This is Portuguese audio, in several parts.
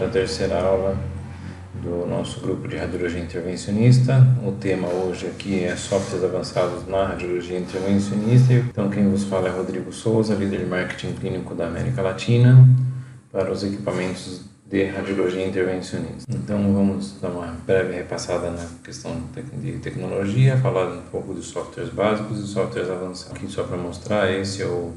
para a terceira aula do nosso grupo de radiologia intervencionista. O tema hoje aqui é softwares avançados na radiologia intervencionista. Então quem vos fala é Rodrigo Souza, líder de marketing clínico da América Latina para os equipamentos de radiologia intervencionista. Então vamos dar uma breve repassada na questão de tecnologia, falar um pouco de softwares básicos e softwares avançados. Aqui só para mostrar, esse é o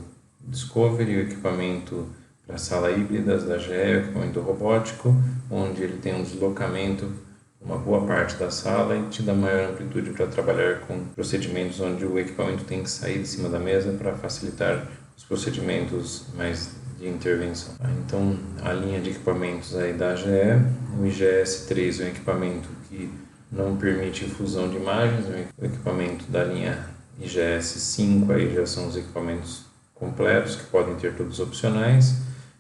Discovery, o equipamento para a sala híbridas da GE, o equipamento robótico, onde ele tem um deslocamento uma boa parte da sala e te dá maior amplitude para trabalhar com procedimentos onde o equipamento tem que sair de cima da mesa para facilitar os procedimentos mais de intervenção. Então, a linha de equipamentos aí da GE, o IGS-3 é um equipamento que não permite infusão de imagens, o equipamento da linha IGS-5 aí já são os equipamentos completos que podem ter todos opcionais.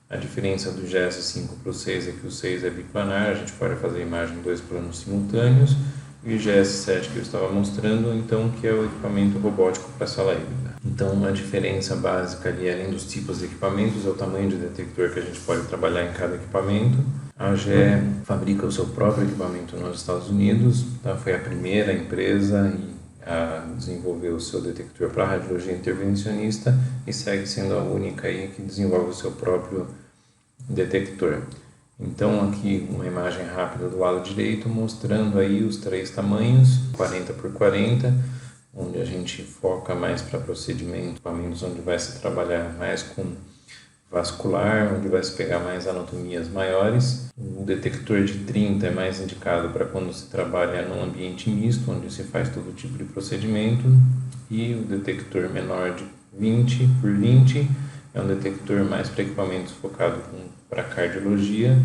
A diferença do IGS-5 para o 6 é que o 6 é biplanar, a gente pode fazer imagem em 2 planos simultâneos. E o IGS-7 que eu estava mostrando, então, que é o equipamento robótico para a sala híbrida. Então, uma diferença básica ali, além dos tipos de equipamentos, é o tamanho de detector que a gente pode trabalhar em cada equipamento. A GE fabrica o seu próprio equipamento nos Estados Unidos, tá? Foi a primeira empresa a desenvolver o seu detector para radiologia intervencionista e segue sendo a única aí que desenvolve o seu próprio detector. Então aqui uma imagem rápida do lado direito mostrando aí os 3 tamanhos, 40 por 40, onde a gente foca mais para procedimentos, equipamentos onde vai se trabalhar mais com vascular, onde vai se pegar mais anatomias maiores. O detector de 30 é mais indicado para quando se trabalha num ambiente misto, onde se faz todo tipo de procedimento, e o detector menor de 20 por 20 é um detector mais para equipamentos focado para cardiologia,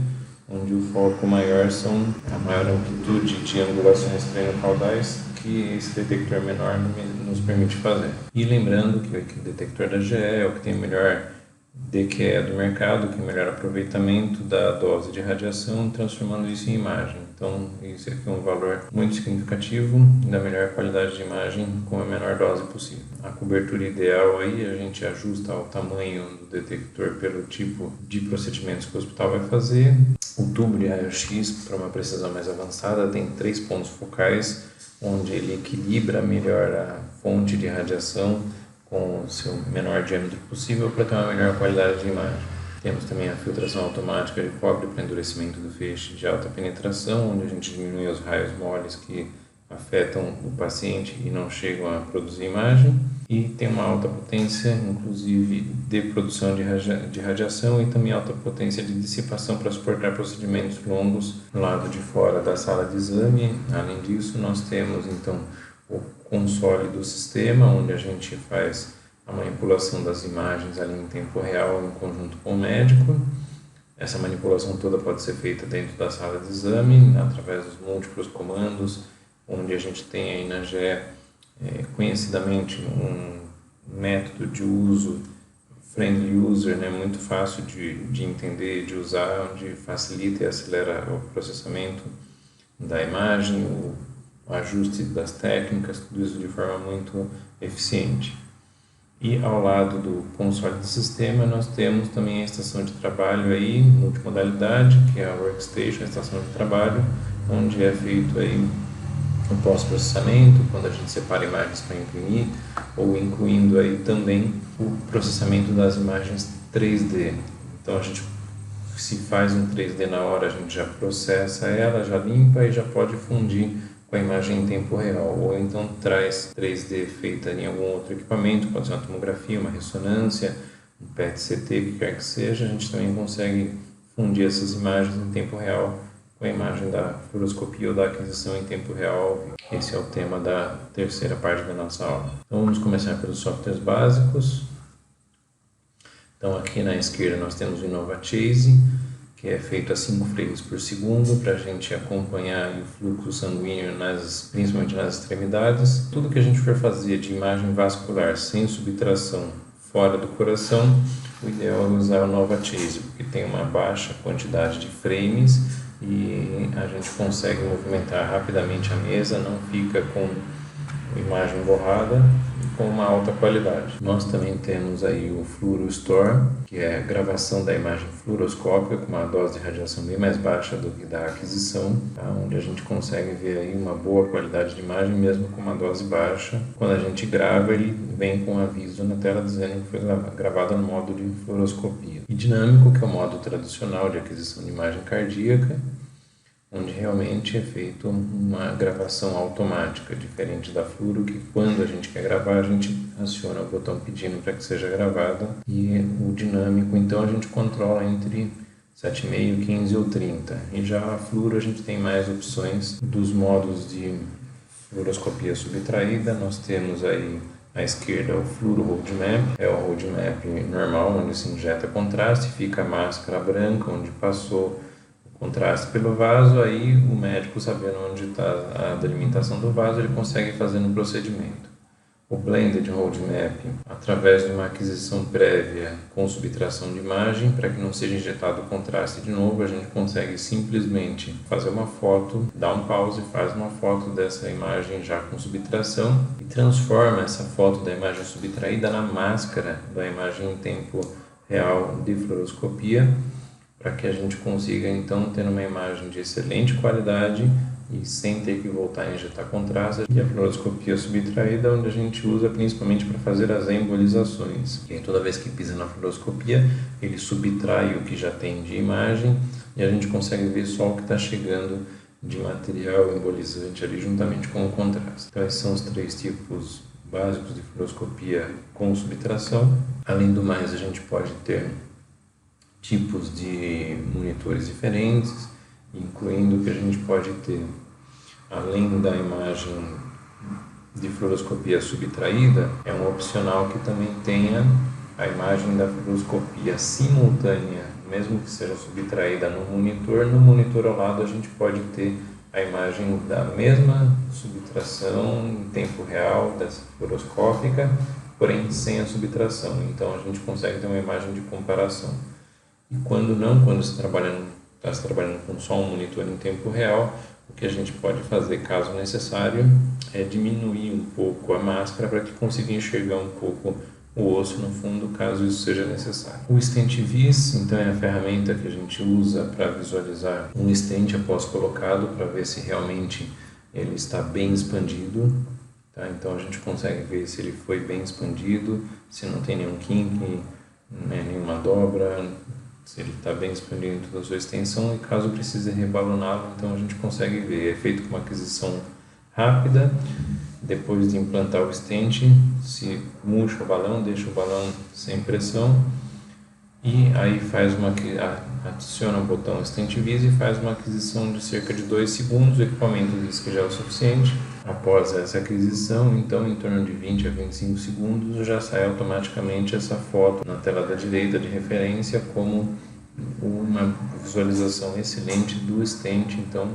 onde o foco maior são a maior amplitude de angulações crânio-caudais que esse detector menor nos permite fazer. E lembrando que o detector da GE é o que tem o melhor DQE do mercado, que é o melhor aproveitamento da dose de radiação, transformando isso em imagem. Então, isso aqui é um valor muito significativo da melhor qualidade de imagem com a menor dose possível. A cobertura ideal aí a gente ajusta ao tamanho do detector pelo tipo de procedimentos que o hospital vai fazer. O tubo de raio-x, para uma precisão mais avançada, tem 3 pontos focais, onde ele equilibra melhor a fonte de radiação com o seu menor diâmetro possível para ter uma melhor qualidade de imagem. Temos também a filtração automática de cobre para endurecimento do feixe de alta penetração, onde a gente diminui os raios moles que afetam o paciente e não chegam a produzir imagem. E tem uma alta potência, inclusive, de produção de radiação e também alta potência de dissipação para suportar procedimentos longos do lado de fora da sala de exame. Além disso, nós temos, então, o console do sistema, onde a gente faz a manipulação das imagens ali em tempo real em conjunto com o médico. Essa manipulação toda pode ser feita dentro da sala de exame, através dos múltiplos comandos, onde a gente tem aí na GE conhecidamente um método de uso friendly user, né, muito fácil de entender e de usar, onde facilita e acelera o processamento da imagem, o ajuste das técnicas, tudo isso de forma muito eficiente. E ao lado do console do sistema nós temos também a estação de trabalho aí, multimodalidade, que é a workstation, a estação de trabalho, onde é feito aí o pós-processamento, quando a gente separa imagens para imprimir, ou incluindo aí também o processamento das imagens 3D. Então a gente, se faz um 3D na hora, a gente já processa ela, já limpa e já pode fundir com a imagem em tempo real, ou então traz 3D feita em algum outro equipamento, pode ser uma tomografia, uma ressonância, um PET-CT, o que quer que seja, a gente também consegue fundir essas imagens em tempo real com a imagem da fluoroscopia ou da aquisição em tempo real. Esse é o tema da terceira parte da nossa aula. Então vamos começar pelos softwares básicos. Então aqui na esquerda nós temos o InnovaChase, que é feito a 5 frames por segundo para a gente acompanhar o fluxo sanguíneo, principalmente nas extremidades. Tudo que a gente for fazer de imagem vascular sem subtração fora do coração, o ideal é usar o InnovaChase, porque tem uma baixa quantidade de frames e a gente consegue movimentar rapidamente a mesa, não fica com imagem borrada com uma alta qualidade. Nós também temos aí o Fluorostor, que é a gravação da imagem fluoroscópica com uma dose de radiação bem mais baixa do que da aquisição, tá? Onde a gente consegue ver aí uma boa qualidade de imagem mesmo com uma dose baixa. Quando a gente grava, ele vem com um aviso na tela dizendo que foi gravado no modo de fluoroscopia. E dinâmico, que é o modo tradicional de aquisição de imagem cardíaca, onde realmente é feita uma gravação automática, diferente da fluoro, que quando a gente quer gravar, a gente aciona o botão pedindo para que seja gravada, e o dinâmico, então, a gente controla entre 7,5, 15 ou 30. E já a fluoro a gente tem mais opções dos modos de fluoroscopia subtraída. Nós temos aí à esquerda o Fluoro Roadmap, é o roadmap normal, onde se injeta contraste, fica a máscara branca, onde passou contraste pelo vaso, aí o médico, sabendo onde está a delimitação do vaso, ele consegue fazer no procedimento. O Blended Roadmap, através de uma aquisição prévia com subtração de imagem, para que não seja injetado o contraste de novo, a gente consegue simplesmente fazer uma foto, dar um pause, faz uma foto dessa imagem já com subtração e transforma essa foto da imagem subtraída na máscara da imagem em tempo real de fluoroscopia, para que a gente consiga então ter uma imagem de excelente qualidade e sem ter que voltar a injetar contraste. E a fluoroscopia subtraída, onde a gente usa principalmente para fazer as embolizações. E aí, toda vez que pisa na fluoroscopia, ele subtrai o que já tem de imagem e a gente consegue ver só o que está chegando de material embolizante ali juntamente com o contraste. Então esses são os 3 tipos básicos de fluoroscopia com subtração. Além do mais, a gente pode ter tipos de monitores diferentes, incluindo que a gente pode ter, além da imagem de fluoroscopia subtraída, é um opcional que também tenha a imagem da fluoroscopia simultânea, mesmo que seja subtraída no monitor ao lado a gente pode ter a imagem da mesma subtração em tempo real dessa fluoroscópica, porém sem a subtração. Então a gente consegue ter uma imagem de comparação. E quando não, quando está se trabalhando com só um monitor em tempo real, o que a gente pode fazer, caso necessário, é diminuir um pouco a máscara para que consiga enxergar um pouco o osso no fundo, caso isso seja necessário. O stent vis, então, é a ferramenta que a gente usa para visualizar um stent após colocado, para ver se realmente ele está bem expandido. Tá? Então a gente consegue ver se ele foi bem expandido, se não tem nenhum kink, nenhuma dobra, se ele está bem expandido em toda a sua extensão, e caso precise rebaloná-lo, então a gente consegue ver. É feito com uma aquisição rápida. Depois de implantar o stent, se murcha o balão, deixa o balão sem pressão e aí adiciona o botão Stent Vis e faz uma aquisição de cerca de 2 segundos. O equipamento diz que já é o suficiente. Após essa aquisição, então, em torno de 20 a 25 segundos, já sai automaticamente essa foto na tela da direita de referência como uma visualização excelente do stent, então,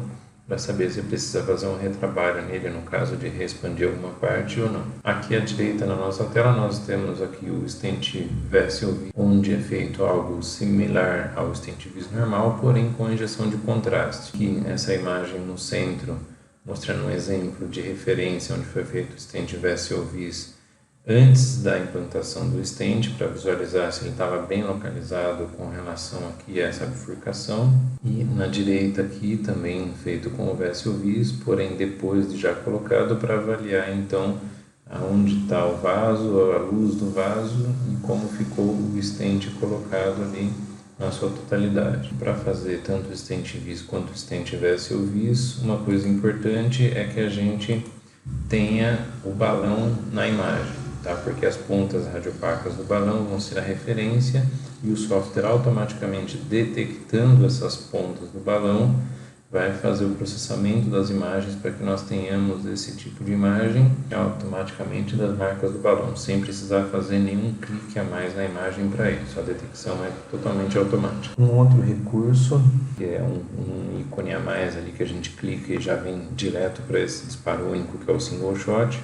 para saber se precisa fazer um retrabalho nele, no caso de reexpandir alguma parte ou não. Aqui à direita na nossa tela nós temos aqui o stent Vessel, onde é feito algo similar ao stent vis normal, porém com injeção de contraste. Aqui essa imagem no centro, mostrando um exemplo de referência onde foi feito o stent Vessel vis antes da implantação do stent, para visualizar se ele estava bem localizado com relação aqui a essa bifurcação. E na direita aqui também feito com o Vessel vis, porém depois de já colocado, para avaliar então aonde está o vaso, a luz do vaso e como ficou o stent colocado ali na sua totalidade. Para fazer tanto o stent vis quanto o stent Vessel vis, uma coisa importante é que a gente tenha o balão na imagem. Tá? Porque as pontas radiopacas do balão vão ser a referência e o software, automaticamente detectando essas pontas do balão, vai fazer o processamento das imagens para que nós tenhamos esse tipo de imagem automaticamente das marcas do balão, sem precisar fazer nenhum clique a mais na imagem para isso. A detecção é totalmente automática. Um outro recurso, que é um ícone a mais ali que a gente clica e já vem direto para esse disparo único, que é o single shot.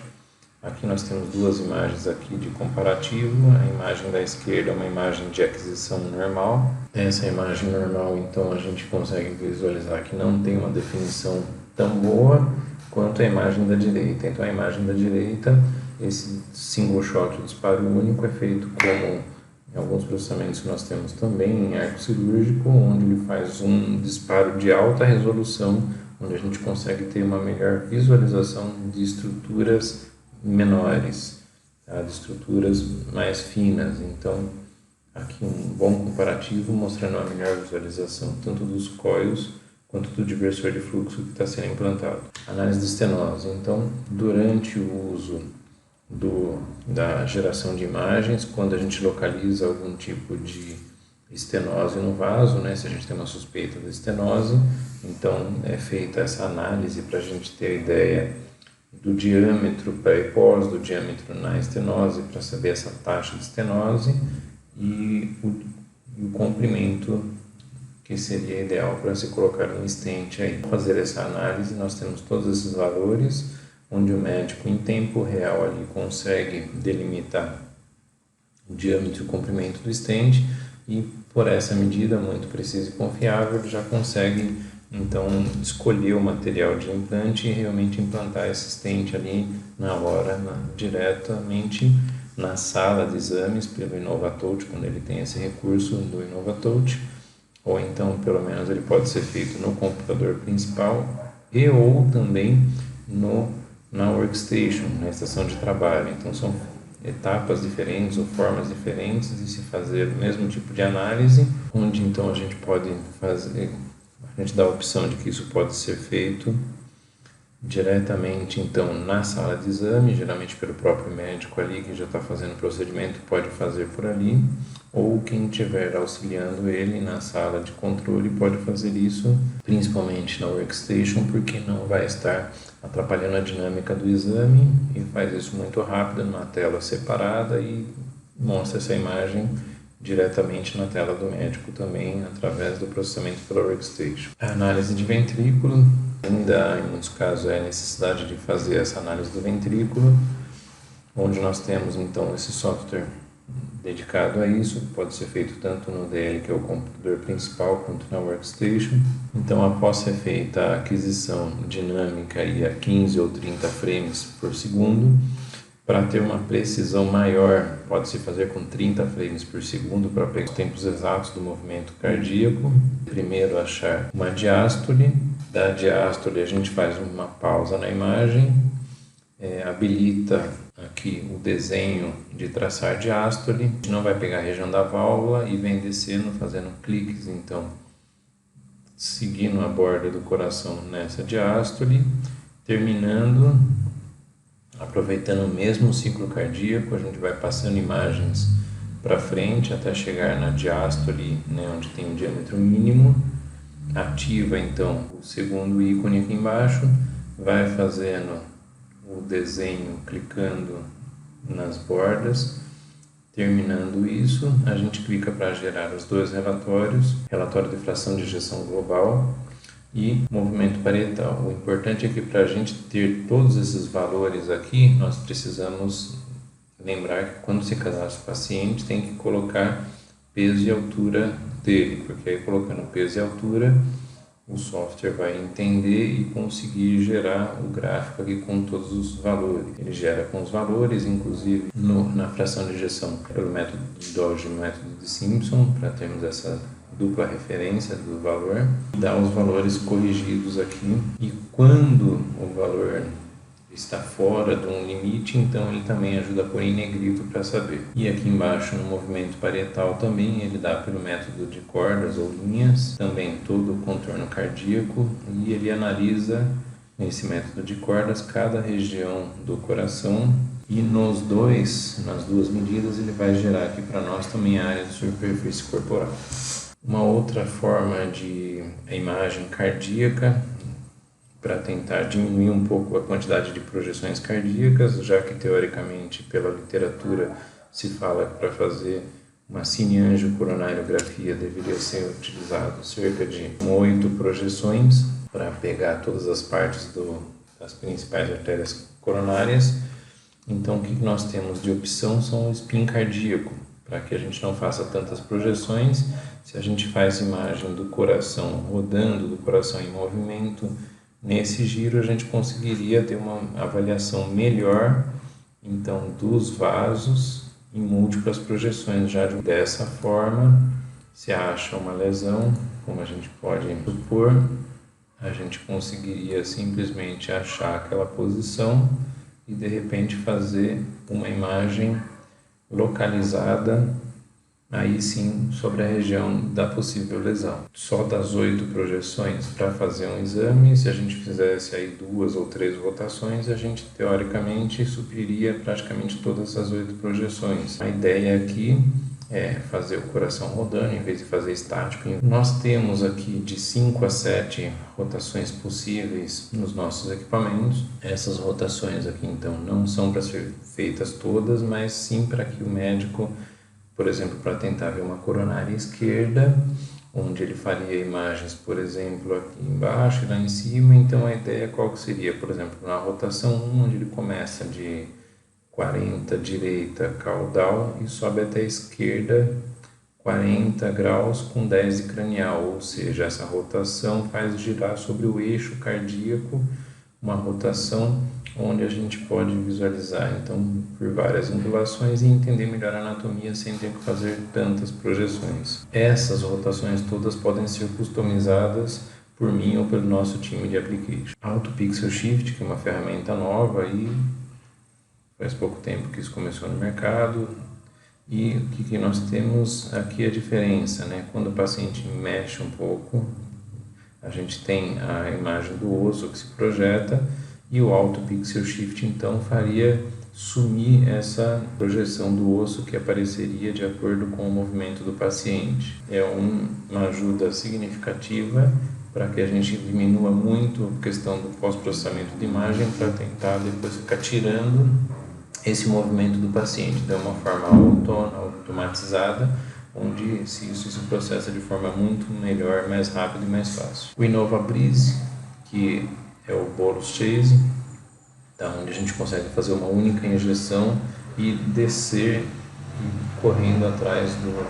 Aqui nós temos 2 imagens aqui de comparativo. A imagem da esquerda é uma imagem de aquisição normal. Essa imagem normal, então, a gente consegue visualizar que não tem uma definição tão boa, quanto a imagem da direita. Então, a imagem da direita, esse single shot, o disparo único, é feito como em alguns processamentos que nós temos também em arco cirúrgico, onde ele faz um disparo de alta resolução, onde a gente consegue ter uma melhor visualização de estruturas menores, tá? De estruturas mais finas. Então, aqui um bom comparativo mostrando a melhor visualização tanto dos coils quanto do diversor de fluxo que está sendo implantado. Análise de estenose. Então, durante o uso da geração de imagens, quando a gente localiza algum tipo de estenose no vaso, né, se a gente tem uma suspeita de estenose, então é feita essa análise para a gente ter a ideia do diâmetro pré e pós, do diâmetro na estenose, para saber essa taxa de estenose e o comprimento que seria ideal para se colocar um stent aí. Para fazer essa análise, nós temos todos esses valores, onde o médico em tempo real ali consegue delimitar o diâmetro e o comprimento do stent e por essa medida muito precisa e confiável ele já consegue então escolher o material de implante e realmente implantar esse stent ali na hora, diretamente na sala de exames pelo InovaTouch, quando ele tem esse recurso do InovaTouch, ou então pelo menos ele pode ser feito no computador principal e ou também na workstation, na estação de trabalho. Então são etapas diferentes ou formas diferentes de se fazer o mesmo tipo de análise, onde então a gente pode fazer, a gente dá a opção de que isso pode ser feito diretamente então na sala de exame, geralmente pelo próprio médico ali que já está fazendo o procedimento pode fazer por ali, ou quem estiver auxiliando ele na sala de controle pode fazer isso principalmente na workstation, porque não vai estar atrapalhando a dinâmica do exame e faz isso muito rápido numa tela separada e mostra essa imagem diretamente na tela do médico também, através do processamento pela workstation. A análise de ventrículo, ainda em muitos casos é a necessidade de fazer essa análise do ventrículo, onde nós temos então esse software dedicado a isso, pode ser feito tanto no DL, que é o computador principal, quanto na workstation. Então, após ser feita a aquisição dinâmica e a 15 ou 30 frames por segundo, para ter uma precisão maior, pode-se fazer com 30 frames por segundo para pegar os tempos exatos do movimento cardíaco. Primeiro achar uma diástole, da diástole a gente faz uma pausa na imagem, habilita aqui o desenho de traçar diástole, a gente não vai pegar a região da válvula e vem descendo fazendo cliques, então seguindo a borda do coração nessa diástole, terminando, aproveitando o mesmo ciclo cardíaco, a gente vai passando imagens para frente até chegar na diástole, né, onde tem o diâmetro mínimo, ativa então o segundo ícone aqui embaixo, vai fazendo o desenho clicando nas bordas, terminando isso, a gente clica para gerar os dois relatórios, relatório de fração de ejeção global e movimento parietal. O importante é que para a gente ter todos esses valores aqui, nós precisamos lembrar que quando se cadastra o paciente tem que colocar peso e altura dele, porque aí colocando peso e altura o software vai entender e conseguir gerar o gráfico aqui com todos os valores. Ele gera com os valores, inclusive na fração de ejeção, pelo método de Dodge e método de Simpson, para termos essa dupla referência do valor, dá os valores corrigidos aqui, e quando o valor está fora de um limite, então ele também ajuda a pôr em negrito para saber. E aqui embaixo no movimento parietal também ele dá pelo método de cordas ou linhas, também todo o contorno cardíaco, e ele analisa nesse método de cordas cada região do coração, e nas duas medidas ele vai gerar aqui para nós também a área de superfície corporal. Uma outra forma de imagem cardíaca para tentar diminuir um pouco a quantidade de projeções cardíacas, já que teoricamente pela literatura se fala que para fazer uma cineangiocoronariografia deveria ser utilizado cerca de 8 projeções para pegar todas as partes das principais artérias coronárias. Então o que nós temos de opção são o spin cardíaco, para que a gente não faça tantas projeções. Se a gente faz imagem do coração rodando, do coração em movimento, Nesse giro a gente conseguiria ter uma avaliação melhor, então, dos vasos em múltiplas projeções. Já dessa forma, se acha uma lesão, como a gente pode supor, a gente conseguiria simplesmente achar aquela posição e de repente fazer uma imagem localizada, aí sim, sobre a região da possível lesão. Só das 8 projeções para fazer um exame, se a gente fizesse aí 2 ou 3 rotações, a gente teoricamente supriria praticamente todas as 8 projeções. A ideia aqui é fazer o coração rodando em vez de fazer estático. Nós temos aqui de 5 a 7 rotações possíveis nos nossos equipamentos. Essas rotações aqui então não são para ser feitas todas, mas sim para que o médico, por exemplo, para tentar ver uma coronária esquerda, onde ele faria imagens, por exemplo, aqui embaixo e lá em cima. Então a ideia qual que seria? Por exemplo, na rotação 1, onde ele começa de 40 direita caudal e sobe até a esquerda 40 graus com 10 de cranial, ou seja, essa rotação faz girar sobre o eixo cardíaco, uma rotação onde a gente pode visualizar então por várias angulações e entender melhor a anatomia sem ter que fazer tantas projeções. Essas rotações todas podem ser customizadas por mim ou pelo nosso time de application. Auto Pixel Shift, que é uma ferramenta nova e faz pouco tempo que isso começou no mercado. E o que nós temos aqui a diferença, né? Quando o paciente mexe um pouco, a gente tem a imagem do osso que se projeta e o Auto Pixel Shift então faria sumir essa projeção do osso que apareceria de acordo com o movimento do paciente. É uma ajuda significativa para que a gente diminua muito a questão do pós-processamento de imagem para tentar depois ficar tirando esse movimento do paciente. Então, é uma forma automatizada, onde isso se processa de forma muito melhor, mais rápida e mais fácil. O Innova Breeze, que é o bolus chase, tá, onde a gente consegue fazer uma única injeção e descer correndo atrás do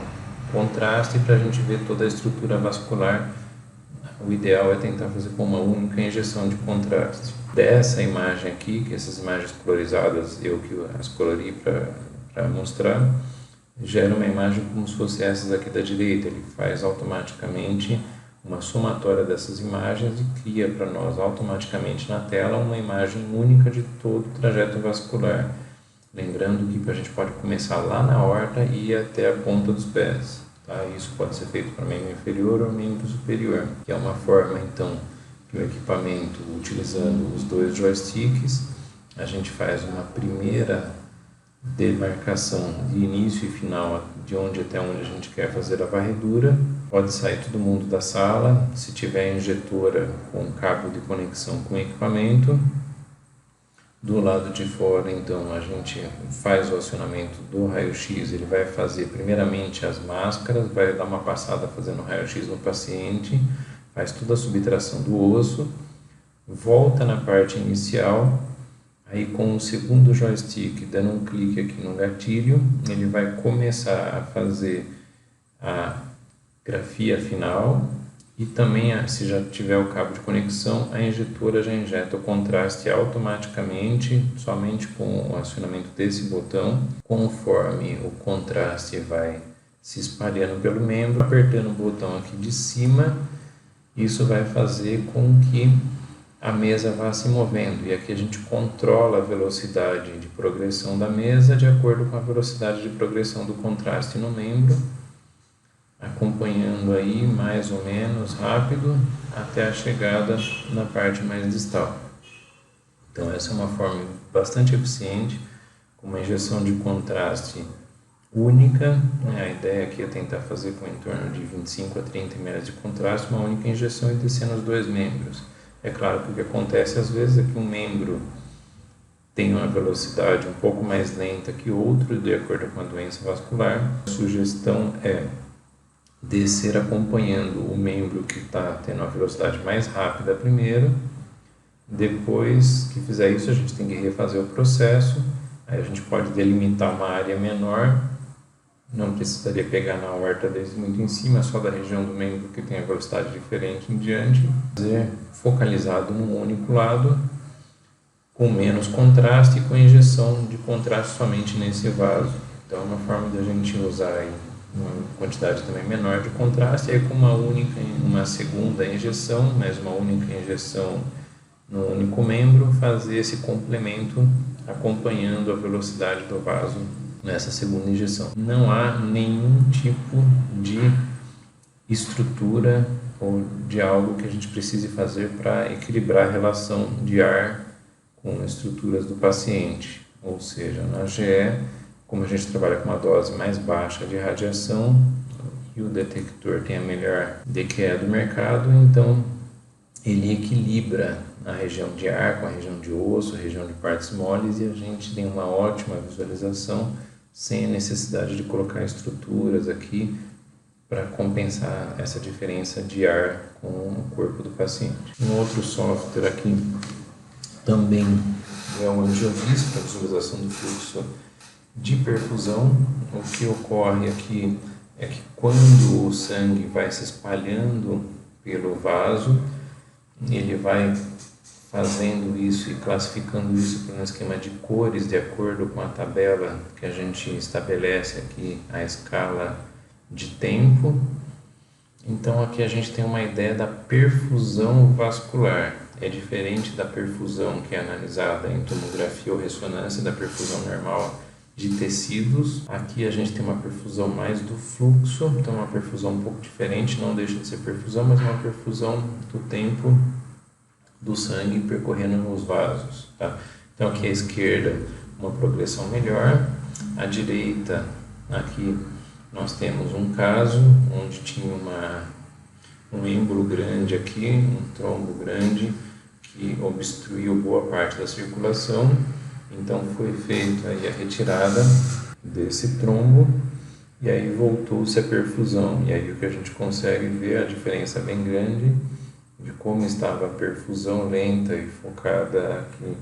contraste para a gente ver toda a estrutura vascular. O ideal é tentar fazer com uma única injeção de contraste. Dessa imagem aqui, que essas imagens colorizadas eu que as colori para mostrar, gera uma imagem como se fosse essas aqui da direita. Ele faz automaticamente uma somatória dessas imagens e cria para nós automaticamente na tela uma imagem única de todo o trajeto vascular. Lembrando que a gente pode começar lá na aorta e ir até a ponta dos pés. Tá? Isso pode ser feito para membro inferior ou membro superior, que é uma forma então que o equipamento, utilizando os 2 joysticks, a gente faz uma primeira demarcação de início e final, de onde até onde a gente quer fazer a varredura. Pode sair todo mundo da sala, se tiver injetora com cabo de conexão com o equipamento. Do lado de fora, então, a gente faz o acionamento do raio-x. Ele vai fazer primeiramente as máscaras, vai dar uma passada fazendo raio-x no paciente, faz toda a subtração do osso, volta na parte inicial, aí com o segundo joystick, dando um clique aqui no gatilho, ele vai começar a fazer a grafia final e também, se já tiver o cabo de conexão, a injetora já injeta o contraste automaticamente, somente com o acionamento desse botão. Conforme o contraste vai se espalhando pelo membro, apertando o botão aqui de cima, isso vai fazer com que a mesa vá se movendo. E aqui a gente controla a velocidade de progressão da mesa de acordo com a velocidade de progressão do contraste no membro, acompanhando aí mais ou menos rápido até a chegada na parte mais distal. Então essa é uma forma bastante eficiente, com uma injeção de contraste única, né? A ideia aqui é tentar fazer com em torno de 25 a 30 ml de contraste, uma única injeção e descendo os 2 membros. É claro que o que acontece às vezes é que um membro tem uma velocidade um pouco mais lenta que outro, de acordo com a doença vascular. A sugestão é descer acompanhando o membro que está tendo a velocidade mais rápida primeiro. Depois que fizer isso, a gente tem que refazer o processo. Aí a gente pode delimitar uma área menor não precisaria pegar na aorta desde muito em cima, só da região do membro que tem a velocidade diferente em diante, fazer focalizado num único lado, com menos contraste e com injeção de contraste somente nesse vaso. Então é uma forma da gente usar aí uma quantidade também menor de contraste, aí com uma segunda injeção, mais uma única injeção no único membro, fazer esse complemento acompanhando a velocidade do vaso nessa segunda injeção. Não há nenhum tipo de estrutura ou de algo que a gente precise fazer para equilibrar a relação de ar com estruturas do paciente, ou seja, na GE, como a gente trabalha com uma dose mais baixa de radiação e o detector tem a melhor DQE do mercado, então ele equilibra a região de ar com a região de osso, a região de partes moles, e a gente tem uma ótima visualização sem a necessidade de colocar estruturas aqui para compensar essa diferença de ar com o corpo do paciente. Um outro software aqui também é o Angiovis para visualização do fluxo de perfusão. O que ocorre aqui é que quando o sangue vai se espalhando pelo vaso, ele vai fazendo isso e classificando isso por um esquema de cores de acordo com a tabela que a gente estabelece aqui, a escala de tempo. Então aqui a gente tem uma ideia da perfusão vascular. É diferente da perfusão que é analisada em tomografia ou ressonância, da perfusão normal de tecidos. Aqui a gente tem uma perfusão mais do fluxo, então uma perfusão um pouco diferente, não deixa de ser perfusão, mas uma perfusão do tempo do sangue percorrendo nos vasos, tá? Então aqui à esquerda uma progressão melhor, à direita aqui nós temos um caso onde tinha um êmbolo grande aqui, um trombo grande que obstruiu boa parte da circulação, então foi feita aí a retirada desse trombo e aí voltou-se a perfusão, e aí o que a gente consegue ver a diferença bem grande de como estava a perfusão lenta e focada aqui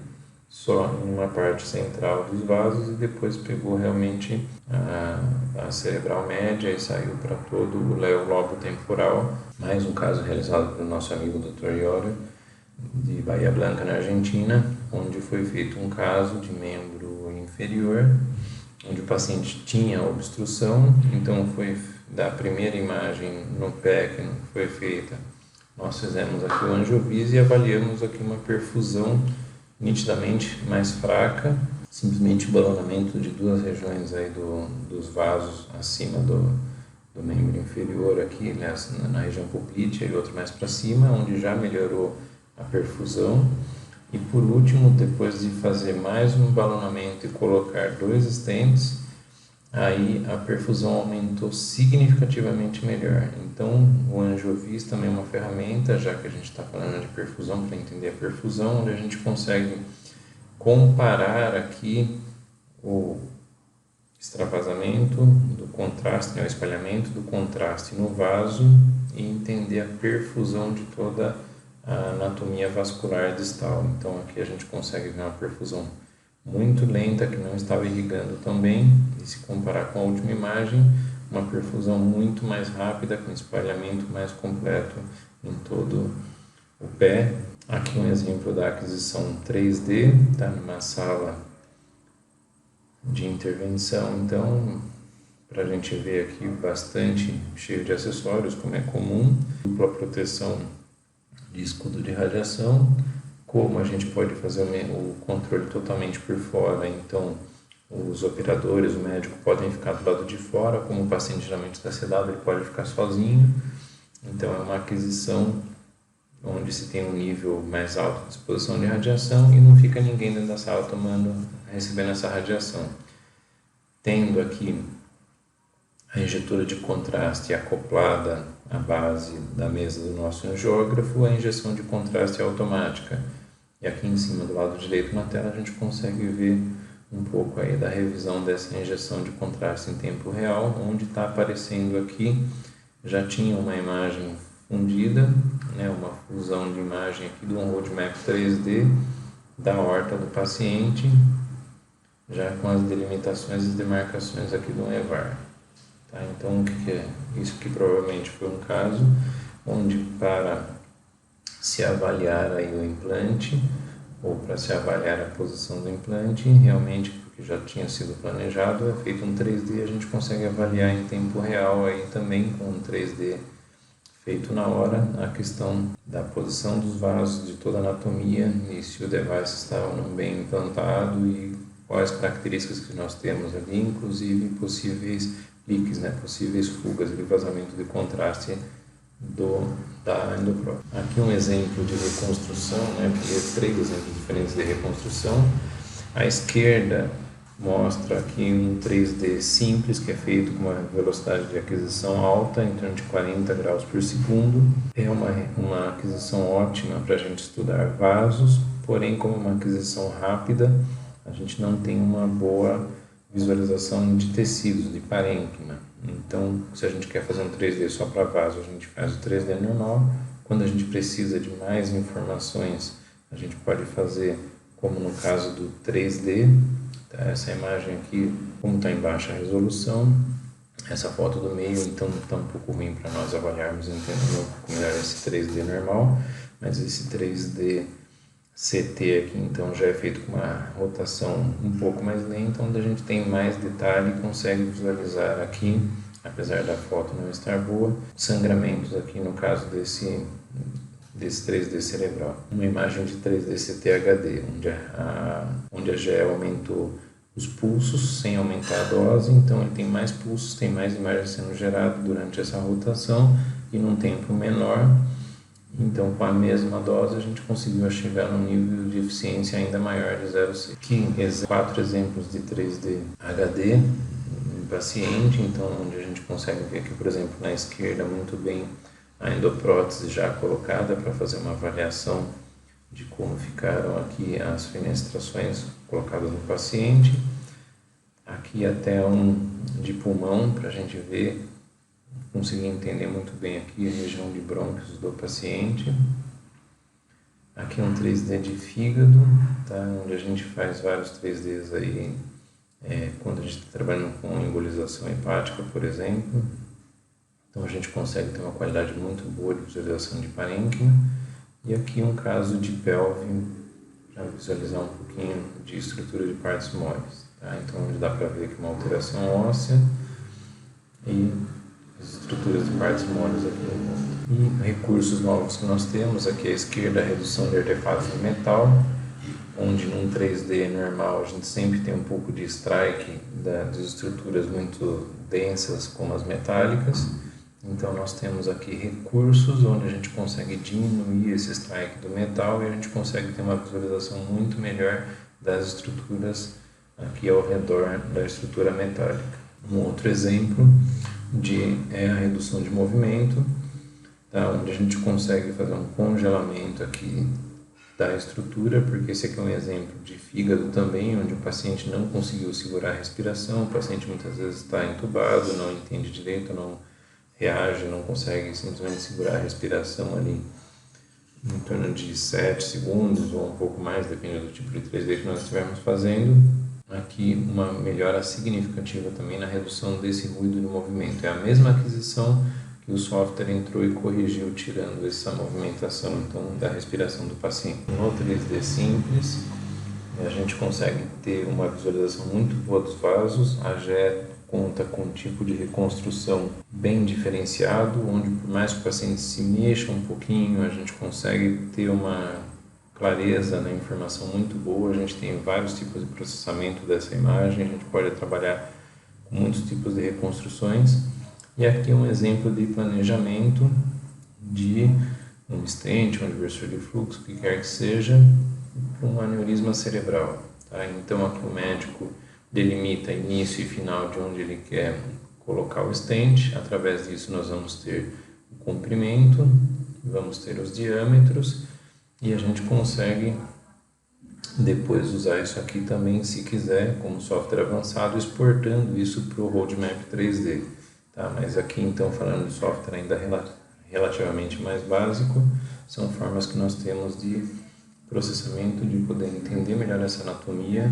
só em uma parte central dos vasos e depois pegou realmente a cerebral média e saiu para todo o lobo temporal. Mais um caso realizado pelo nosso amigo Dr. Iorio, de Bahia Blanca, na Argentina, onde foi feito um caso de membro inferior, onde o paciente tinha obstrução, então foi da primeira imagem no pé que foi feita. Nós fizemos aqui o Angiovis e avaliamos aqui uma perfusão nitidamente mais fraca, simplesmente balonamento de duas regiões aí dos vasos acima do membro inferior aqui, na região poplítea e outro mais para cima, onde já melhorou a perfusão. E por último, depois de fazer mais um balonamento e colocar 2 stents, aí a perfusão aumentou significativamente melhor. Então, o Angiovis também é uma ferramenta, já que a gente está falando de perfusão, para entender a perfusão, onde a gente consegue comparar aqui o extravasamento do contraste, o espalhamento do contraste no vaso e entender a perfusão de toda a anatomia vascular distal. Então, aqui a gente consegue ver uma perfusão muito lenta, que não estava irrigando tão bem, e se comparar com a última imagem, uma perfusão muito mais rápida, com espalhamento mais completo em todo o pé. Aqui um exemplo da aquisição 3D, tá numa sala de intervenção, então, para a gente ver aqui bastante cheio de acessórios, como é comum, dupla proteção de escudo de radiação, como a gente pode fazer o controle totalmente por fora, então os operadores, o médico podem ficar do lado de fora, como o paciente geralmente está sedado, ele pode ficar sozinho, então é uma aquisição onde se tem um nível mais alto de exposição de radiação e não fica ninguém dentro da sala recebendo essa radiação. Tendo aqui a injetora de contraste acoplada à base da mesa do nosso angiógrafo, a injeção de contraste é automática. E aqui em cima do lado direito na tela a gente consegue ver um pouco aí da revisão dessa injeção de contraste em tempo real, onde está aparecendo aqui, já tinha uma imagem fundida, né, uma fusão de imagem aqui do roadmap 3D da aorta do paciente, já com as delimitações e demarcações aqui do EVAR. Tá? Então, o que é? Isso que provavelmente foi um caso onde, para se avaliar aí o implante, ou para se avaliar a posição do implante, realmente, porque já tinha sido planejado, é feito um 3D, a gente consegue avaliar em tempo real aí também com um 3D feito na hora a questão da posição dos vasos, de toda a anatomia, e se o device está ou não bem implantado e quais características que nós temos ali, inclusive possíveis leaks, né, possíveis fugas e vazamento de contraste da endoprótese. Aqui um exemplo de reconstrução, né, três exemplos diferentes de reconstrução. À esquerda mostra aqui um 3D simples que é feito com uma velocidade de aquisição alta, em torno de 40 graus por segundo. É uma aquisição ótima para a gente estudar vasos, porém como uma aquisição rápida, a gente não tem uma boa visualização de tecidos, de parênquima. Então, se a gente quer fazer um 3D só para vaso, a gente faz o 3D normal. Quando a gente precisa de mais informações, a gente pode fazer, como no caso do 3D, tá? Essa imagem aqui, como está em baixa resolução, essa foto do meio, então está um pouco ruim para nós avaliarmos e entender um pouco melhor esse 3D normal, mas esse 3D CT aqui então já é feito com uma rotação um pouco mais lenta, onde a gente tem mais detalhe e consegue visualizar aqui, apesar da foto não estar boa, sangramentos aqui no caso desse 3D cerebral. Uma imagem de 3D CT HD, onde a GE aumentou os pulsos sem aumentar a dose, então ele tem mais pulsos, tem mais imagens sendo geradas durante essa rotação e num tempo menor. Então, com a mesma dose, a gente conseguiu chegar num nível de eficiência ainda maior de 0,6. Aqui, 4 exemplos de 3D HD em paciente, então, onde a gente consegue ver aqui, por exemplo, na esquerda, muito bem a endoprótese já colocada para fazer uma avaliação de como ficaram aqui as fenestrações colocadas no paciente. Aqui até um de pulmão, para a gente ver, conseguir entender muito bem aqui a região de brônquios do paciente. Aqui um 3D de fígado, tá? Onde a gente faz vários 3Ds aí, quando a gente está trabalhando com embolização hepática, por exemplo. Então a gente consegue ter uma qualidade muito boa de visualização de parênquima. E aqui um caso de pelve, para visualizar um pouquinho de estrutura de partes moles. Tá? Então onde dá para ver aqui uma alteração óssea e as estruturas de partes moles aqui. E recursos novos que nós temos aqui à esquerda, a redução de artefatos de metal, onde num 3D normal a gente sempre tem um pouco de strike das estruturas muito densas como as metálicas. Então nós temos aqui recursos onde a gente consegue diminuir esse strike do metal e a gente consegue ter uma visualização muito melhor das estruturas aqui ao redor da estrutura metálica. Um outro exemplo é a redução de movimento, tá? Onde a gente consegue fazer um congelamento aqui da estrutura, porque esse aqui é um exemplo de fígado também, onde o paciente não conseguiu segurar a respiração, o paciente muitas vezes está entubado, não entende direito, não reage, não consegue simplesmente segurar a respiração ali em torno de 7 segundos ou um pouco mais, dependendo do tipo de 3D que nós estivermos fazendo. Aqui uma melhora significativa também na redução desse ruído de movimento. É a mesma aquisição que o software entrou e corrigiu, tirando essa movimentação então, da respiração do paciente. No 3D simples, a gente consegue ter uma visualização muito boa dos vasos. A GE conta com um tipo de reconstrução bem diferenciado, onde por mais que o paciente se mexa um pouquinho, a gente consegue ter uma clareza na informação muito boa. A gente tem vários tipos de processamento dessa imagem, a gente pode trabalhar com muitos tipos de reconstruções. E aqui um exemplo de planejamento de um stent, um adversor de fluxo, o que quer que seja, para um aneurisma cerebral. Tá? Então aqui o médico delimita início e final de onde ele quer colocar o stent. Através disso nós vamos ter o comprimento, vamos ter os diâmetros e a gente consegue depois usar isso aqui também, se quiser, como software avançado, exportando isso para o roadmap 3D. Tá? Mas aqui então, falando de software ainda relativamente mais básico, são formas que nós temos de processamento, de poder entender melhor essa anatomia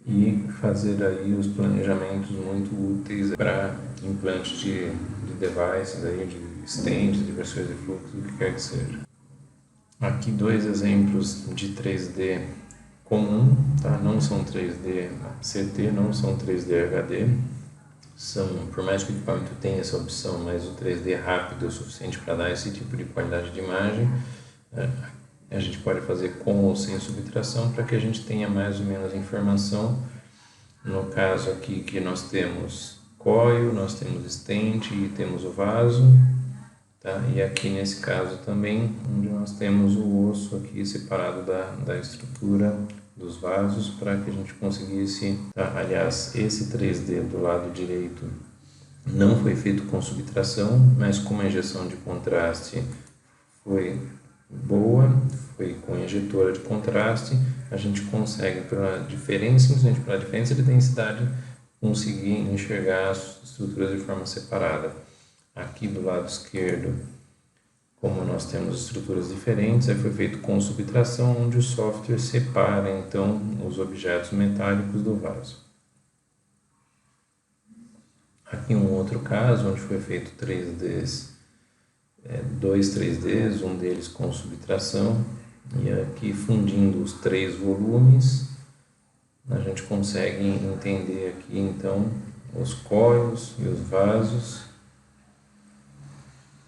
e fazer aí os planejamentos muito úteis para implantes de devices, aí, de stands, de versões de fluxo, o que quer que seja. Aqui dois exemplos de 3D comum, tá? Não são 3D CT, não são 3D HD, são, por mais que o equipamento tenha essa opção, mas o 3D rápido é o suficiente para dar esse tipo de qualidade de imagem. A gente pode fazer com ou sem subtração para que a gente tenha mais ou menos informação. No caso aqui que nós temos coil, nós temos stent e temos o vaso, tá? E aqui nesse caso também, onde nós temos o osso aqui separado da estrutura dos vasos para que a gente conseguisse, tá? Aliás, esse 3D do lado direito não foi feito com subtração, mas como a injeção de contraste foi boa, foi com injetora de contraste, a gente consegue, simplesmente pela diferença de densidade, conseguir enxergar as estruturas de forma separada. Aqui do lado esquerdo, como nós temos estruturas diferentes, aí foi feito com subtração, onde o software separa então os objetos metálicos do vaso. Aqui um outro caso, onde foi feito 3Ds, dois 3Ds, um deles com subtração, e aqui fundindo os três volumes, a gente consegue entender aqui então os coils e os vasos,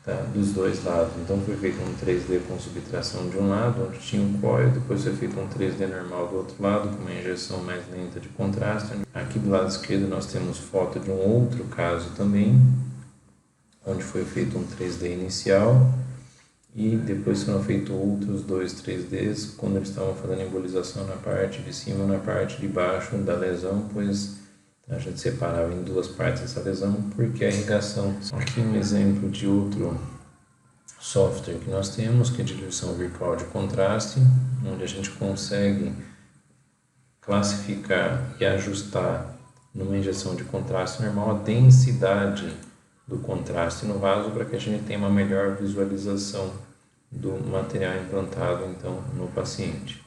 tá, dos dois lados. Então foi feito um 3D com subtração de um lado, onde tinha um coil, depois foi feito um 3D normal do outro lado, com uma injeção mais lenta de contraste. Aqui do lado esquerdo nós temos foto de um outro caso também, onde foi feito um 3D inicial e depois foram feitos outros dois 3Ds quando eles estavam fazendo embolização na parte de cima e na parte de baixo da lesão, pois a gente separava em duas partes essa lesão porque a irrigação. Aqui um exemplo de outro software que nós temos, que é de diluição virtual de contraste, onde a gente consegue classificar e ajustar numa injeção de contraste normal a densidade do contraste no vaso para que a gente tenha uma melhor visualização do material implantado então no paciente.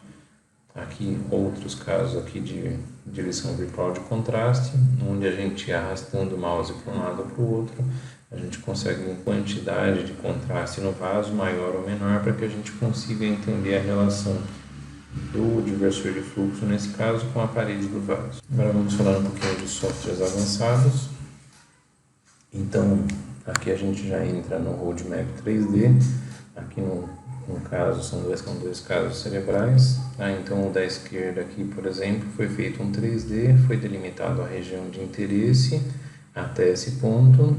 Aqui outros casos aqui de diluição virtual de contraste, onde a gente arrastando o mouse para um lado ou para o outro, a gente consegue uma quantidade de contraste no vaso maior ou menor para que a gente consiga entender a relação do diversor de fluxo nesse caso com a parede do vaso. Agora vamos falar um pouquinho de softwares avançados. Então, aqui a gente já entra no Roadmap 3D, aqui no caso são dois casos cerebrais, tá? Então o da esquerda aqui, por exemplo, foi feito um 3D, foi delimitado a região de interesse até esse ponto,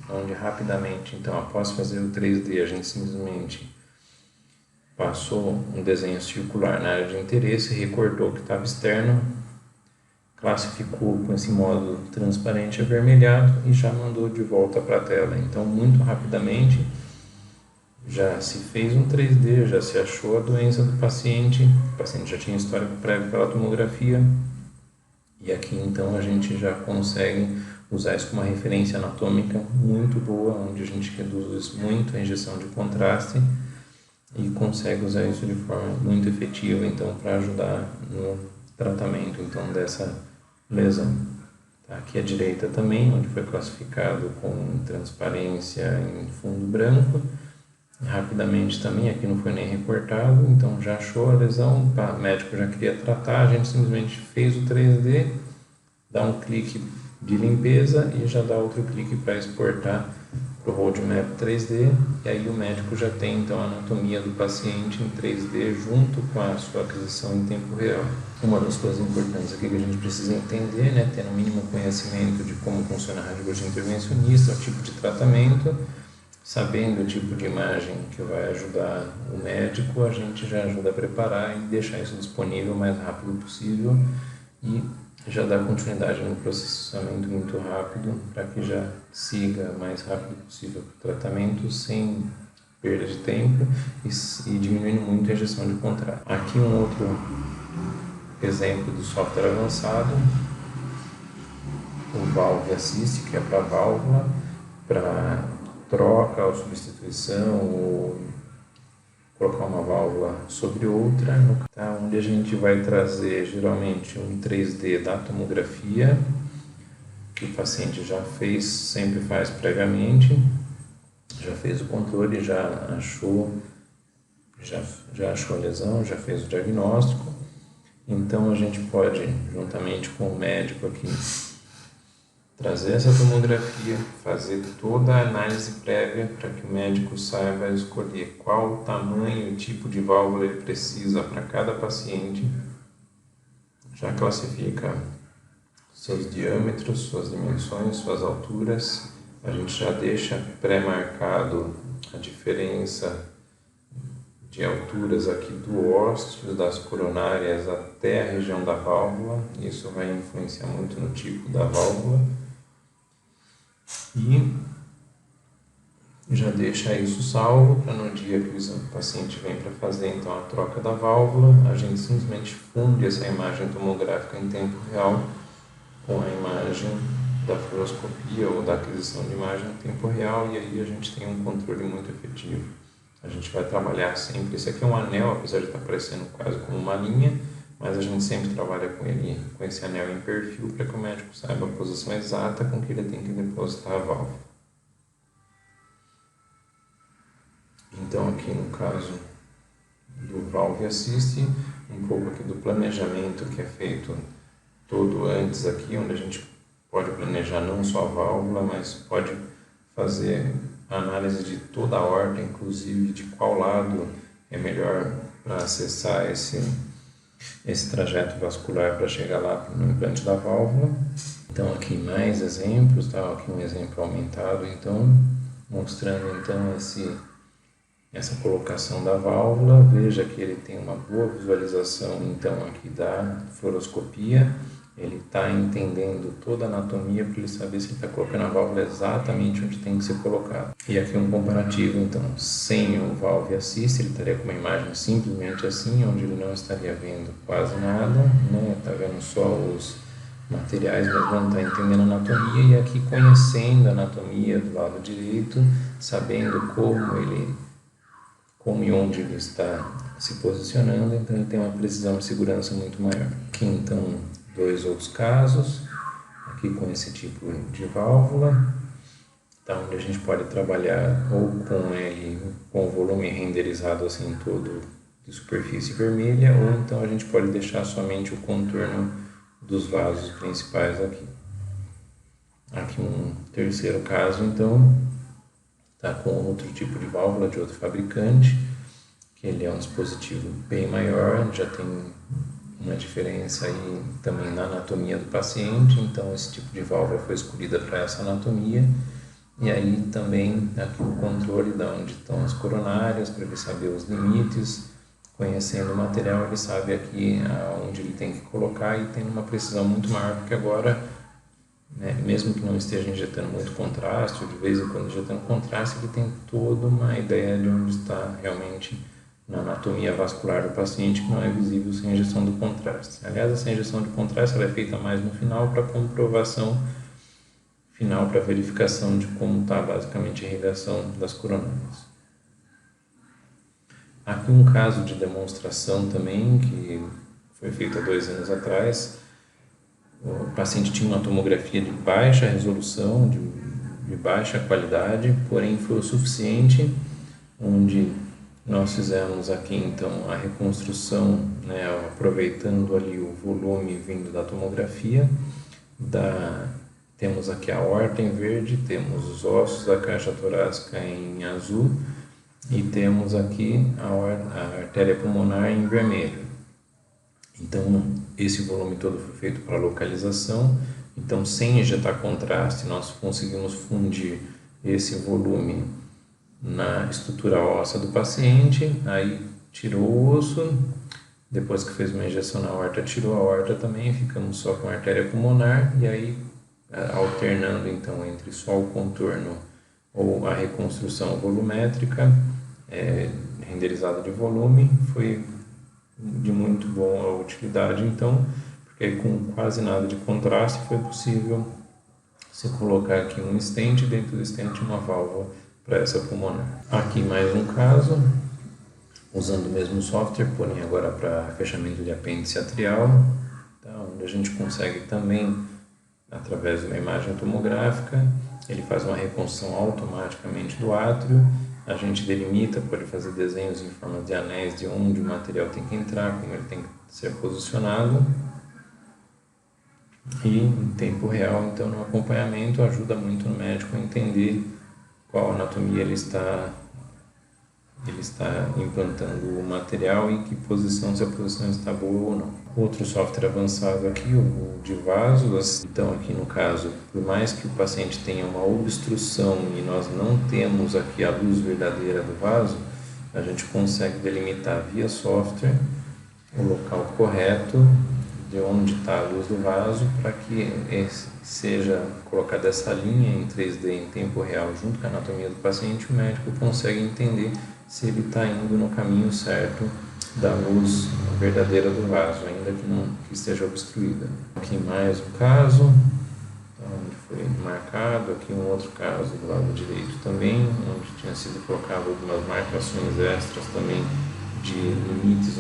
onde rapidamente, então após fazer o 3D, a gente simplesmente passou um desenho circular na área de interesse, recortou o que estava externo, classificou com esse módulo transparente avermelhado e já mandou de volta para a tela. Então, muito rapidamente, já se fez um 3D, já se achou a doença do paciente, o paciente já tinha histórico prévio pela tomografia, e aqui então a gente já consegue usar isso como uma referência anatômica muito boa, onde a gente reduz muito a injeção de contraste e consegue usar isso de forma muito efetiva então para ajudar no tratamento então dessa lesão. Aqui à direita também, onde foi classificado com transparência em fundo branco, rapidamente também, aqui não foi nem recortado, então já achou a lesão, o médico já queria tratar, a gente simplesmente fez o 3D, dá um clique de limpeza e já dá outro clique para exportar para o Roadmap 3D, e aí o médico já tem então a anatomia do paciente em 3D junto com a sua aquisição em tempo real. Uma das coisas importantes aqui que a gente precisa entender, né, ter no mínimo conhecimento de como funciona a radiologia intervencionista, o tipo de tratamento, sabendo o tipo de imagem que vai ajudar o médico, a gente já ajuda a preparar e deixar isso disponível o mais rápido possível e já dá continuidade no processamento muito rápido para que já siga o mais rápido possível o tratamento sem perda de tempo e diminuindo muito a injeção de contraste. Aqui um outro exemplo do software avançado, o Valve Assist, que é para válvula, para troca ou substituição ou colocar uma válvula sobre outra, tá? Onde a gente vai trazer geralmente um 3D da tomografia, que o paciente já fez, sempre faz previamente, já fez o controle, já achou a lesão, já fez o diagnóstico. Então a gente pode, juntamente com o médico aqui, trazer essa tomografia, fazer toda a análise prévia para que o médico saiba escolher qual tamanho e tipo de válvula ele precisa para cada paciente. Já classifica seus diâmetros, suas dimensões, suas alturas. A gente já deixa pré-marcado a diferença de alturas aqui do ósseo, das coronárias até a região da válvula. Isso vai influenciar muito no tipo da válvula. E já deixa isso salvo para no dia que o paciente vem para fazer então a troca da válvula, a gente simplesmente funde essa imagem tomográfica em tempo real com a imagem da fluoroscopia ou da aquisição de imagem em tempo real, e aí a gente tem um controle muito efetivo. A gente vai trabalhar sempre, esse aqui é um anel, apesar de estar parecendo quase como uma linha, mas a gente sempre trabalha com ele, com esse anel em perfil, para que o médico saiba a posição exata com que ele tem que depositar a válvula. Então aqui no caso do Valve Assist, um pouco aqui do planejamento que é feito todo antes aqui, onde a gente pode planejar não só a válvula, mas pode fazer a análise de toda a aorta, inclusive de qual lado é melhor para acessar esse trajeto vascular para chegar lá no implante da válvula. Então aqui mais exemplos, tá? Aqui um exemplo aumentado, então mostrando então essa colocação da válvula. Veja que ele tem uma boa visualização então aqui da fluoroscopia. Ele está entendendo toda a anatomia para ele saber se ele está colocando a válvula exatamente onde tem que ser colocado. E aqui um comparativo, então, sem o Valve Assist, ele estaria com uma imagem simplesmente assim, onde ele não estaria vendo quase nada, né? Está vendo só os materiais, mas não está entendendo a anatomia. E aqui conhecendo a anatomia do lado direito, sabendo como e onde ele está se posicionando, então ele tem uma precisão de segurança muito maior. Aqui então dois outros casos, aqui com esse tipo de válvula, tá, onde a gente pode trabalhar ou com ele com o volume renderizado assim todo de superfície vermelha, ou então a gente pode deixar somente o contorno dos vasos principais aqui. Aqui um terceiro caso então, tá com outro tipo de válvula de outro fabricante, que ele é um dispositivo bem maior, já tem uma diferença aí também na anatomia do paciente, então esse tipo de válvula foi escolhida para essa anatomia. E aí também aqui o controle de onde estão as coronárias, para ele saber os limites, conhecendo o material ele sabe aqui onde ele tem que colocar e tem uma precisão muito maior, porque agora, né, mesmo que não esteja injetando muito contraste, ou de vez em quando injetando contraste, ele tem toda uma ideia de onde está realmente na anatomia vascular do paciente, que não é visível sem injeção do contraste. Aliás, essa injeção de contraste ela é feita mais no final para comprovação final, para verificação de como está basicamente a irrigação das coronárias. Aqui um caso de demonstração também, que foi feito há 2 anos atrás. O paciente tinha uma tomografia de baixa resolução, de baixa qualidade, porém foi o suficiente, onde nós fizemos aqui então a reconstrução, né, aproveitando ali o volume vindo da tomografia. Temos aqui a aorta em verde, temos os ossos da caixa torácica em azul e temos aqui a artéria pulmonar em vermelho. Então esse volume todo foi feito para localização, então sem injetar contraste nós conseguimos fundir esse volume na estrutura óssea do paciente, aí tirou o osso, depois que fez uma injeção na aorta, tirou a aorta também, ficamos só com a artéria pulmonar, e aí alternando então entre só o contorno ou a reconstrução volumétrica, renderizada de volume, foi de muito boa utilidade então, porque com quase nada de contraste foi possível se colocar aqui um stent, dentro do stent uma válvula para essa pulmonar. Aqui mais um caso, usando o mesmo software, porém agora para fechamento de apêndice atrial, tá? Onde a gente consegue também, através de uma imagem tomográfica, ele faz uma reconstrução automaticamente do átrio, a gente delimita, pode fazer desenhos em forma de anéis de onde o material tem que entrar, como ele tem que ser posicionado, e em tempo real, então, no acompanhamento, ajuda muito no médico a entender qual anatomia ele está implantando o material e em que posição, se a posição está boa ou não. Outro software avançado aqui, o de vasos. Então, aqui no caso, por mais que o paciente tenha uma obstrução e nós não temos aqui a luz verdadeira do vaso, a gente consegue delimitar via software o local correto de onde está a luz do vaso, para que seja colocada essa linha em 3D em tempo real junto com a anatomia do paciente, o médico consegue entender se ele está indo no caminho certo da luz verdadeira do vaso, ainda que não esteja obstruída. Aqui mais um caso, onde foi marcado, aqui um outro caso do lado direito também, onde tinha sido colocado algumas marcações extras também de limites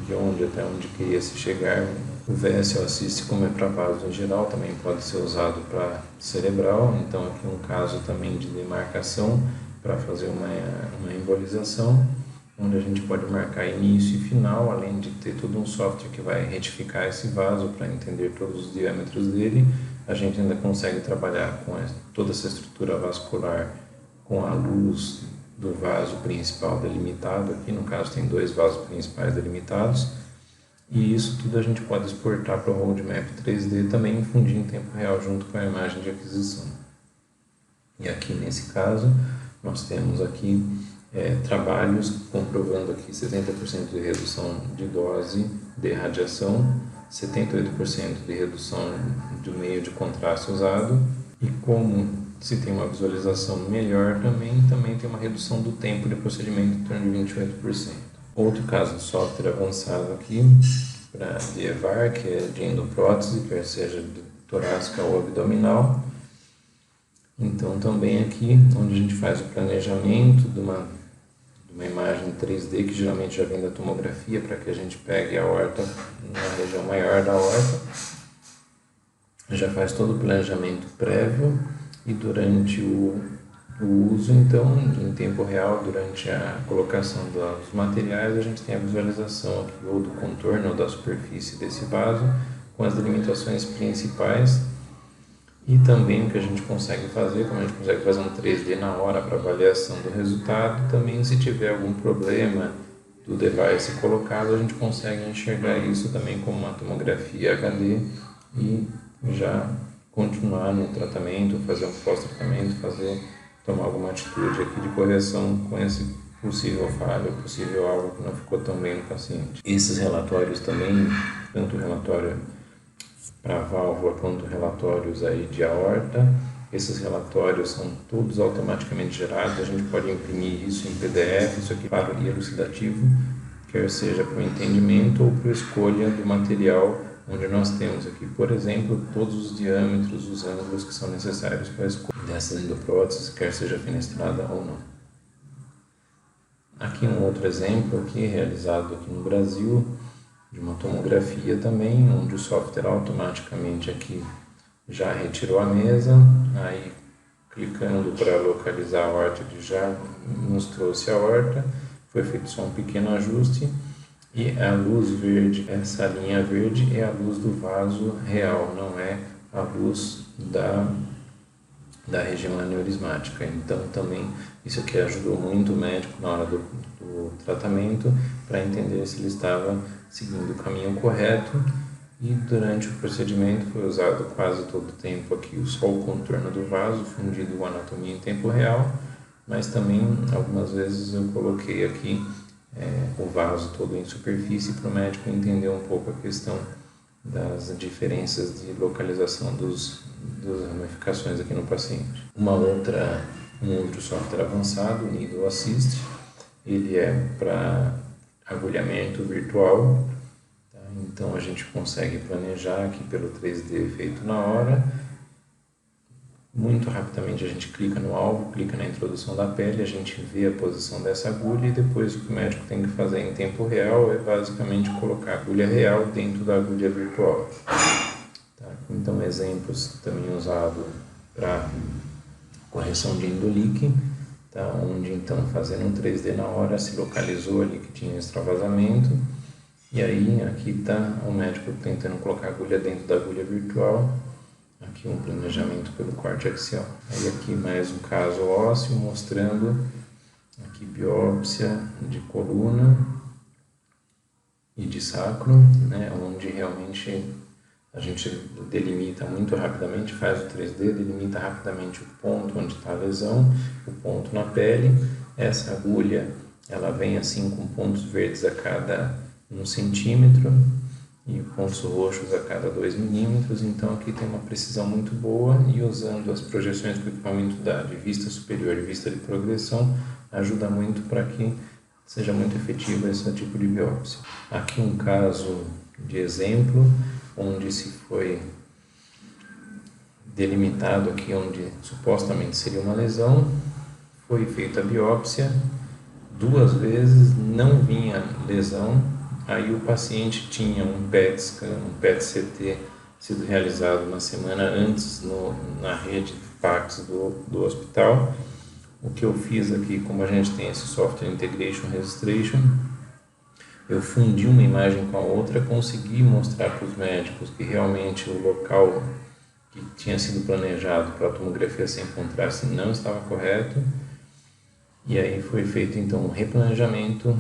de onde até onde queria se chegar. O VSL Assist, como é para vaso em geral, também pode ser usado para cerebral, então aqui um caso também de demarcação para fazer uma embolização, onde a gente pode marcar início e final, além de ter todo um software que vai retificar esse vaso para entender todos os diâmetros dele. A gente ainda consegue trabalhar com toda essa estrutura vascular com a luz do vaso principal delimitado. Aqui no caso tem 2 vasos principais delimitados, e isso tudo a gente pode exportar para o roadmap 3D também, infundir em tempo real junto com a imagem de aquisição. E aqui nesse caso nós temos aqui trabalhos comprovando aqui 70% de redução de dose de radiação, 78% de redução do meio de contraste usado, e como se tem uma visualização melhor também tem uma redução do tempo de procedimento em torno de 28%. Outro caso de software avançado aqui, de EVAR, que é de endoprótese, quer seja de torácica ou abdominal. Então também aqui, onde a gente faz o planejamento de uma imagem 3D, que geralmente já vem da tomografia, para que a gente pegue a aorta na região maior da aorta, já faz todo o planejamento prévio, e durante o uso, então, em tempo real, durante a colocação dos materiais, a gente tem a visualização aqui, ou do contorno ou da superfície desse vaso, com as delimitações principais, e também o que a gente consegue fazer, como a gente consegue fazer um 3D na hora para avaliação do resultado, também se tiver algum problema do device colocado, a gente consegue enxergar isso também como uma tomografia HD e já continuar no tratamento, fazer um pós-tratamento, tomar alguma atitude aqui de correção com esse possível falha, possível algo que não ficou tão bem no paciente. Esses relatórios também, tanto o relatório para válvula quanto relatórios aí de aorta, esses relatórios são todos automaticamente gerados, a gente pode imprimir isso em PDF, isso aqui para o elucidativo, quer seja para o entendimento ou para a escolha do material, onde nós temos aqui, por exemplo, todos os diâmetros, os ângulos que são necessários para a escolha dessas endopróteses, quer seja fenestrada ou não. Aqui um outro exemplo aqui, realizado aqui no Brasil, de uma tomografia também, onde o software automaticamente aqui já retirou a mesa, aí clicando para localizar a aorta, ele já nos trouxe a aorta, foi feito só um pequeno ajuste, e a luz verde, essa linha verde é a luz do vaso real, não é a luz da região aneurismática. Então também isso aqui ajudou muito o médico na hora do tratamento para entender se ele estava seguindo o caminho correto, e durante o procedimento foi usado quase todo o tempo aqui só o contorno do vaso, fundido com a anatomia em tempo real, mas também algumas vezes eu coloquei aqui o vaso todo em superfície para o médico entender um pouco a questão das diferenças de localização das ramificações aqui no paciente. Um outro software avançado, o Needle Assist, ele é para agulhamento virtual, tá? Então a gente consegue planejar aqui pelo 3D feito na hora, Muito rapidamente a gente clica no alvo, clica na introdução da pele, a gente vê a posição dessa agulha e depois o que o médico tem que fazer em tempo real é basicamente colocar a agulha real dentro da agulha virtual. Tá? Então, exemplos também usados para correção de endolique, tá? Onde então fazendo um 3D na hora se localizou ali que tinha extravasamento e aí aqui está o médico tentando colocar a agulha dentro da agulha virtual. Aqui um planejamento pelo corte axial. Aí aqui mais um caso ósseo mostrando aqui biópsia de coluna e de sacro, né, onde realmente a gente delimita muito rapidamente, faz o 3D, delimita rapidamente o ponto onde está a lesão, o ponto na pele. Essa agulha ela vem assim com pontos verdes a cada 1 centímetro e pontos roxos a cada 2 milímetros, então aqui tem uma precisão muito boa e usando as projeções que o equipamento dá de vista superior e vista de progressão, ajuda muito para que seja muito efetivo esse tipo de biópsia. Aqui um caso de exemplo, onde se foi delimitado aqui onde supostamente seria uma lesão, foi feita a biópsia 2 vezes, não vinha lesão. Aí o paciente tinha um PET scan, um PET-CT sido realizado na semana antes na rede PACS do hospital. O que eu fiz aqui, como a gente tem esse software Integration Registration, eu fundi uma imagem com a outra, consegui mostrar para os médicos que realmente o local que tinha sido planejado para a tomografia sem contraste não estava correto. E aí foi feito então um replanejamento,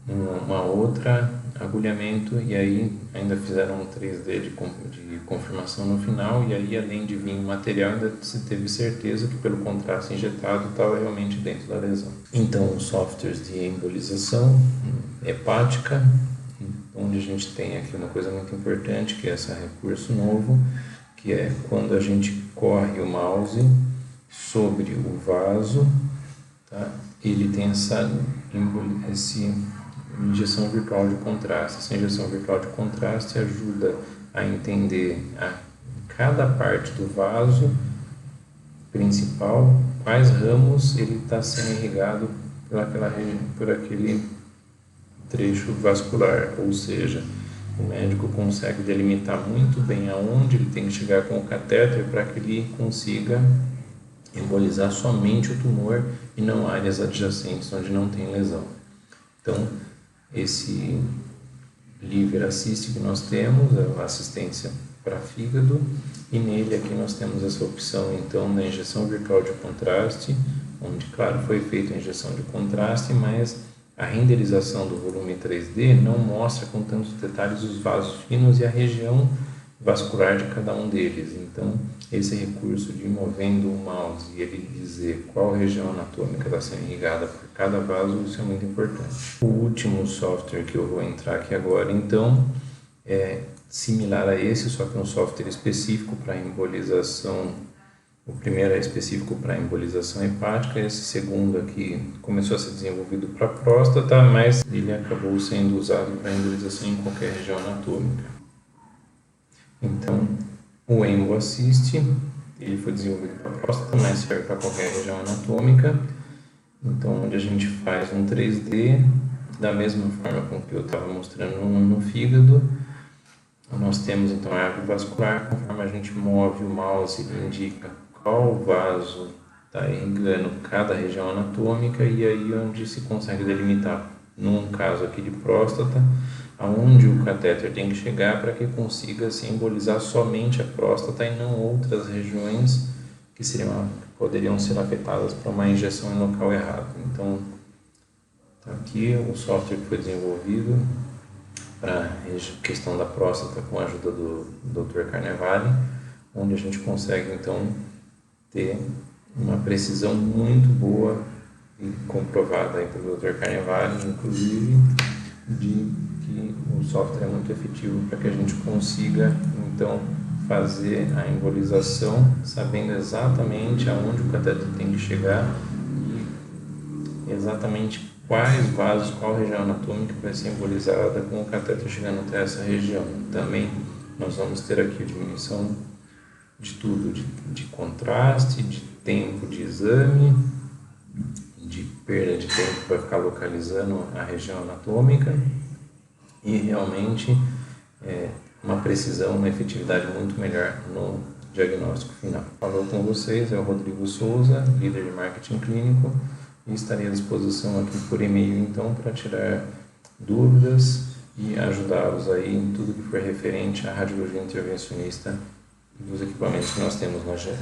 uma outra agulhamento e aí ainda fizeram um 3D de confirmação no final e aí além de vir o material ainda se teve certeza que pelo contraste injetado estava realmente dentro da lesão. Então softwares de embolização hepática, onde a gente tem aqui uma coisa muito importante que é esse recurso novo, que é quando a gente corre o mouse sobre o vaso, tá? Ele tem essa injeção virtual de contraste. Essa injeção virtual de contraste ajuda a entender cada parte do vaso principal, quais ramos ele está sendo irrigado por aquele trecho vascular, ou seja, o médico consegue delimitar muito bem aonde ele tem que chegar com o catéter para que ele consiga embolizar somente o tumor e não áreas adjacentes onde não tem lesão. Então, esse Liver Assist que nós temos é uma assistência para fígado e nele aqui nós temos essa opção então da injeção virtual de contraste, onde claro foi feita a injeção de contraste, mas a renderização do volume 3D não mostra com tantos detalhes os vasos finos e a região vascular de cada um deles. Então, esse recurso de ir movendo o mouse e ele dizer qual região anatômica está sendo irrigada por cada vaso, isso é muito importante. O último software que eu vou entrar aqui agora, então, é similar a esse, só que um software específico para embolização. O primeiro é específico para embolização hepática, esse segundo aqui começou a ser desenvolvido para próstata, mas ele acabou sendo usado para embolização em qualquer região anatômica. Então, o Embo Assist, ele foi desenvolvido para próstata, mas serve para qualquer região anatômica. Então, onde a gente faz um 3D, da mesma forma com que eu estava mostrando no fígado, nós temos então a árvore vascular, conforme a gente move o mouse, ele indica qual vaso está irrigando cada região anatômica e aí onde se consegue delimitar, num caso aqui de próstata, aonde o catéter tem que chegar para que consiga se embolizar somente a próstata e não outras regiões que poderiam ser afetadas por uma injeção em local errado. Então, tá aqui o software que foi desenvolvido para a questão da próstata com a ajuda do Dr. Carnevale, onde a gente consegue então ter uma precisão muito boa e comprovada aí pelo Dr. Carnevale, inclusive, de que o software é muito efetivo para que a gente consiga então fazer a embolização sabendo exatamente aonde o cateter tem que chegar e exatamente quais vasos, qual região anatômica vai ser embolizada com o cateter chegando até essa região. Também nós vamos ter aqui a diminuição de tudo, de contraste, de tempo de exame, de perda de tempo para ficar localizando a região anatômica e realmente uma precisão, uma efetividade muito melhor no diagnóstico final. Falou com vocês é o Rodrigo Souza, líder de marketing clínico, e estarei à disposição aqui por e-mail então para tirar dúvidas e ajudá-los aí em tudo que for referente à radiologia intervencionista e dos equipamentos que nós temos na GE.